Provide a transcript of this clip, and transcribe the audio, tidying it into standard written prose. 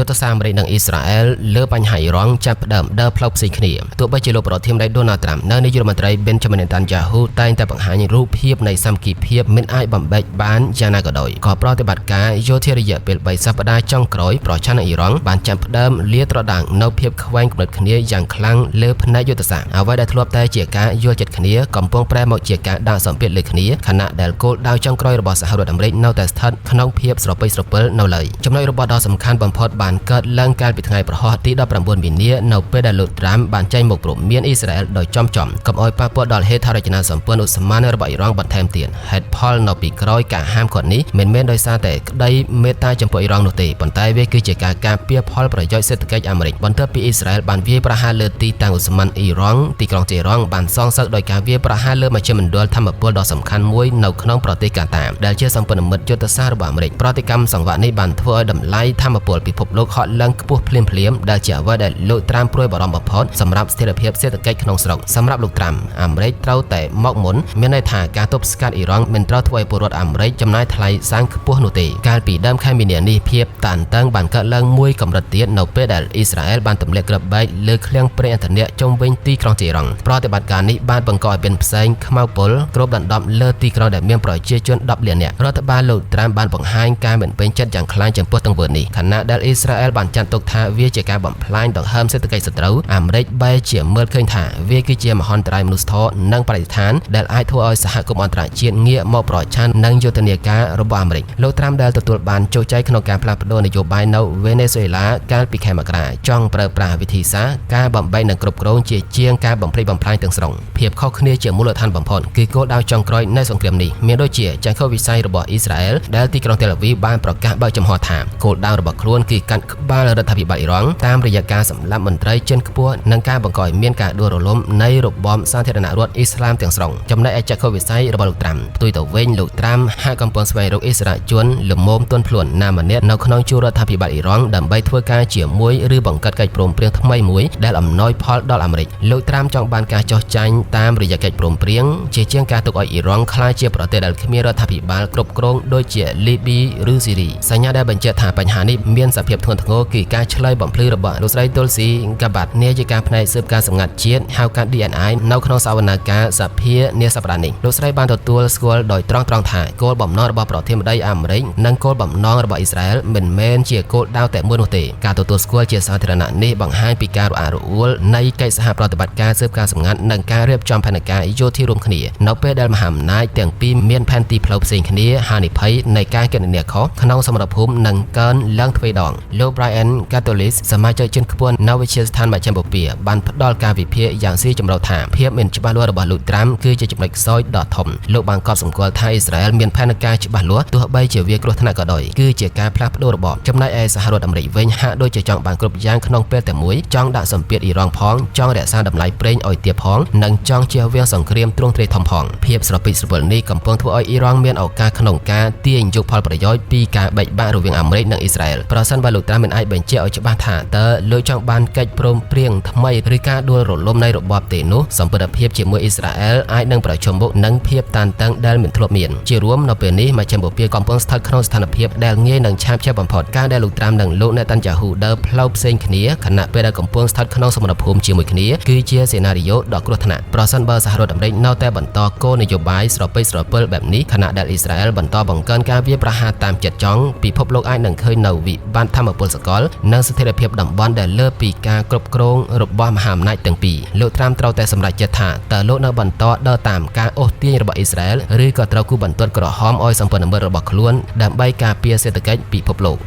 រដ្ឋសាស្ត្រអាមេរិកនិងអ៊ីស្រាអែលលើបញ្ហាអ៊ីរ៉ង់ចាប់ផ្ដើមដើរផ្លូវផ្សេងគ្នាទោះបីជាលោកប្រធានាធិបតីដូណាល់ត្រាំនិងនាយករដ្ឋមន្ត្រី Benjamin Netanyahu តែងតែបង្ហាញរូបភាពនៃសាមគ្គីភាពមិនអាចបំបែកបានយ៉ាងណាក៏ដោយក៏ប្រតិបត្តិការយោធារយៈពេល3សប្តាហ៍ចុងក្រោយប្រឆាំងនឹងអ៊ីរ៉ង់បានចាប់ផ្ដើមលាតត្រដាងនៅភាពខ្វែងគំនិតគ្នាយ៉ាងខ្លាំងលើផ្នែកយុទ្ធសាស្ត្រអ្វីដែលធ្លាប់តែជាការយល់ចិត្តគ្នាកំពុងប្រែមកជាការដាក់សម្ពាធលើគ្នាខណៈដែលគោលដៅចុងក្រោយរបស់សហរដ្ឋអាមេរិកនៅតែស្ថិតក្នុងភាពស្រពិចស្រពិលនៅឡើយចំណុចរបស់ដ៏សំខាន់បំផុតបានកើតឡើងកាលពីថ្ងៃប្រហោះទី19មីនានៅពេលដែលលោកត្រាំបានចេញមកព្រមានអ៊ីស្រាអែលដោយចំកុំឲ្យប៉ះពាល់ដល់ហេដ្ឋារចនាសម្ព័ន្ធឧស្ម័នរបស់អ៊ីរ៉ង់បន្ថែមទៀតហេតុផលនៅពីក្រោយការហាមឃាត់នេះមិនមែនដោយសារតែក្តីមេត្តាចំពោះអ៊ីរ៉ង់នោះទេប៉ុន្តែវាគឺជាការការពារផលប្រយោជន៍សេដ្ឋកិច្ចអាមេរិកបន្ទាប់ពីអ៊ីស្រាអែលបានវាយប្រហារលើទីតាំងឧស្ម័នអ៊ីរ៉ង់ទីក្រុងតេហរ៉ង់បានសងសឹកដោយការវាយប្រហារលើមជ្ឈមណ្ឌលធម្មពលដ៏សំខាន់មួយនៅក្នុងប្រទេសកាតាដែលជាសម្ព័ន្ធមិត្តយុទ្ធសាស្ត្ររបស់អាមេរិកប្រតិកម្មសង្វាក់នេះបានធ្វើឲ្យតម្លៃធម្មពលពិភពលោកហក់ឡើងខ្ពស់ភ្លាមៗដែលជាអ្វីដែលលោកត្រាំព្រួយបារម្ភបំផុតសម្រាប់ស្ថិរភាពសេដ្ឋកិច្ចក្នុងស្រុកសម្រាប់លោកត្រាំអាមេរិកត្រូវតែមកមុនមានន័យថាការទប់ស្កាត់អ៊ីរ៉ង់មិនត្រូវធ្វើឲ្យពលរដ្ឋអាមេរិកចំណាយថ្លៃសាំងខ្ពស់នោះទេកាលពីដើមខែមីនានេះភាពតានតឹងបានកើតឡើងមួយកម្រិតទៀតនៅពេលដែលអ៊ីស្រាអែលបានទម្លាក់គ្រាប់បែកលើឃ្លាំងប្រេងឥន្ធនៈជុំវិញទីក្រុងតេហរ៉ង់ប្រតិបត្តិការនេះបានបង្កឲ្យមានផ្សែងខ្មៅពុលគ្របដណ្ដប់លើទីក្រុងដែលមានប្រជាជន10លាននាក់រដ្ឋបាលលោកត្រាំបានបង្ហាញការមិនពេញចិត្តយ៉ាងខ្លាំងចំពោះទង្វើនេះខណៈដែលអ៊ីស្រាអែលបានចាត់ទុកថាវាជាការបំផ្លាញដង្ហើមសេដ្ឋកិច្ចសត្រូវអាមេរិកបែរជាមើលឃើញថាវាគឺជាមហន្តរាយមនុស្សធម៌និងបរិស្ថានដែលអាចធ្វើឲ្យសហគមន៍អន្តរជាតិងាកមកប្រឆាំងនឹងយុទ្ធនាការរបស់អាមេរិកលោកត្រាំដែលទទួលបានជោគជ័យក្នុងការផ្លាស់ប្ដូរនយោបាយនៅវេណេស៊ុយអេឡាកាលពីខែមករាចង់ប្រើប្រាស់វិធីសាស្ត្រការបំបែកនិងគ្រប់គ្រងជាងការបំផ្លិចបំផ្លាញទាំងស្រុងភាពខុសគ្នាជាមូលដ្ឋានបំផុតគឺគោលដៅចុងក្រោយនៃសង្គ្រាមនេះមានដូចជាចង្ខុវិស័យរបស់អ៊ីស្រាអែលដែលទីក្រុងតេលអាវីវបានប្រកាសបើកចំហថាគោលដៅរបស់ខ្លួនគឺកាត់ក្បាលរដ្ឋាភិបាលអ៊ីរ៉ង់តាមរយៈការសម្លាប់មន្ត្រីជាន់ខ្ពស់និងការបង្កឲ្យមានការដួលរលំនៃរបបសាធារណរដ្ឋអ៊ីស្លាមទាំងស្រុងចំណែកឯចក្ខុវិស័យរបស់លោកត្រាំផ្ទុយទៅវិញលោកត្រាំហាក់កំពុងស្វែងរកអិសរាជជនលំមទន់ភ្លន់ណាម្នាក់នៅក្នុងជួររដ្ឋាភិបាលអ៊ីរ៉ង់ដើម្បីធ្វើការជាមួយឬបង្កើតកិច្ចព្រមព្រៀងថ្មីមួយដែលអំណោយផលដល់អាមេរិកលោកត្រាំចង់បានការចោះចាញ់តាមរយៈកិច្ចព្រមព្រៀងជាងការទុកឲ្យអ៊ីរ៉ង់ក្លាយជាប្រទេសដែលគ្មានរដ្ឋាភិបាលគ្រប់គ្រងដូចជាលីប៊ីឬស៊ីរីសញ្ញាដែលបញ្ជាក់ថាបញ្ហានេះមានសភាពធ្ងន់ធ្ងរគឺការឆ្លើយបំភ្លឺរបស់លោកស្រីតុលស៊ីហ្កាបាត់នាយិកាផ្នែកស៊ើបការសម្ងាត់ជាតិហៅកាត់ DNI នៅក្នុងសវនាការសភានាសប្តាហ៍នេះលោកស្រីបានទទួលស្គាល់ដោយត្រង់ថាគោលបំណងរបស់ប្រធានាធិបតីអាមេរិកនិងគោលបំណងរបស់អ៊ីស្រាអែលមិនមែនជាគោលដៅតែមួយនោះទេការទទួលស្គាល់ជាសាធារណៈនេះបង្ហាញពីការរអាក់រអួលនៃកិច្ចសហប្រតិបត្តិការស៊ើបការសម្ងាត់និងការរៀបចំផែនការយោធារួមគ្នានៅពេលដែលមហាអំណាចទាំងពីរមានផែនទីផ្លូវផ្សេងគ្នាហានិភ័យនៃការគណនាខុសក្នុងសមរភូមិនឹងកើនឡើងទ្វេដងលោក Brian Katulis សមាជិកជាន់ខ្ពស់នៅវិទ្យាស្ថានមជ្ឈិមបូព៌ាបានផ្ដល់ការវិភាគយ៉ាងស៊ីជម្រៅថាភាពមិនច្បាស់លាស់របស់លោកត្រាំគឺជាចំណុចខ្សោយដ៏ធំលោកបានកត់សម្គាល់ថាអ៊ីស្រាអែលមានផែនការច្បាស់លាស់ទោះបីជាវាគ្រោះថ្នាក់ក៏ដោយគឺជាការផ្លាស់ប្ដូររបបចំណែកឯសហរដ្ឋអាមេរិកវិញហាក់ដូចជាចង់បានគ្រប់យ៉ាងក្នុងពេលតែមួយចង់ដាក់សម្ពាធអ៊ីរ៉ង់ផងចង់រក្សាតម្លៃប្រេងឲ្យទាបផងនិងចង់ជៀសវាងសង្គ្រាមទ្រង់ទ្រាយធំផងភាពស្រពិចស្រពិលនេះកំពុងធ្វើឲ្យអ៊ីរ៉ង់មានឱកាសក្នុងការទាញយកផលប្រយោជន៍ពីការបែកបាក់រវាងអាមេរិកនិងអ៊ីស្រាអែលប្រសិនបើលោកត្រាំមិនអាចបញ្ជាក់ឲ្យច្បាស់ថាតើលោកចង់បានកិច្ចព្រមព្រៀងថ្មីឬការដួលរលំនៃរបបទេនោះសម្ព័ន្ធភាពជាមួយអ៊ីស្រាអែលអាចនឹងប្រឈមមុខនឹងភាពតានតឹងដែលមិនធ្លាប់មានជារួមនៅពេលនេះមជ្ឈិមបូព៌ាកំពុងស្ថិតក្នុងស្ថានភាពដែលងាយនឹងឆាបឆាប់បំផុតការដែលលោកត្រាំនិងលោកណេតាន់យ៉ាហ៊ូដើរផ្លូវផ្សេងគ្នាខណៈពេលដែលកំពុងស្ថិតក្នុងសមរភូមិជាមួយគ្នាគឺជាសេណារីយ៉ូដ៏គ្រោះថ្នាក់ប្រសិនបើសហរដ្ឋអាមេរិកនៅតែបន្តគោលនយោបាយស្រពិចស្រពិលបែបនេះខណៈដែលអ៊ីស្រាអែលបន្តបង្កើនការវាយប្រហារតាមចិត្តចង់ពិភពលោកអាចនឹងឃើញនៅវិបត្តិធម្មពលសកលនិងស្ថិរភាពតំបន់ដែលលើសពីការគ្រប់គ្រងរបស់មហាអំណាចទាំងពីរលោកត្រាំត្រូវតែសម្រេចចិត្តថាតើលោកនៅបន្តដើរតាមការអូសទាញរបស់អ៊ីស្រាអែលឬក៏ត្រូវគូបន្ទាត់ក្រហមឲ្យសម្ព័ន្ធមិត្តរបស់ខ្លួនដើម្បីការពារសេដ្ឋកិច្ចពិភពលោក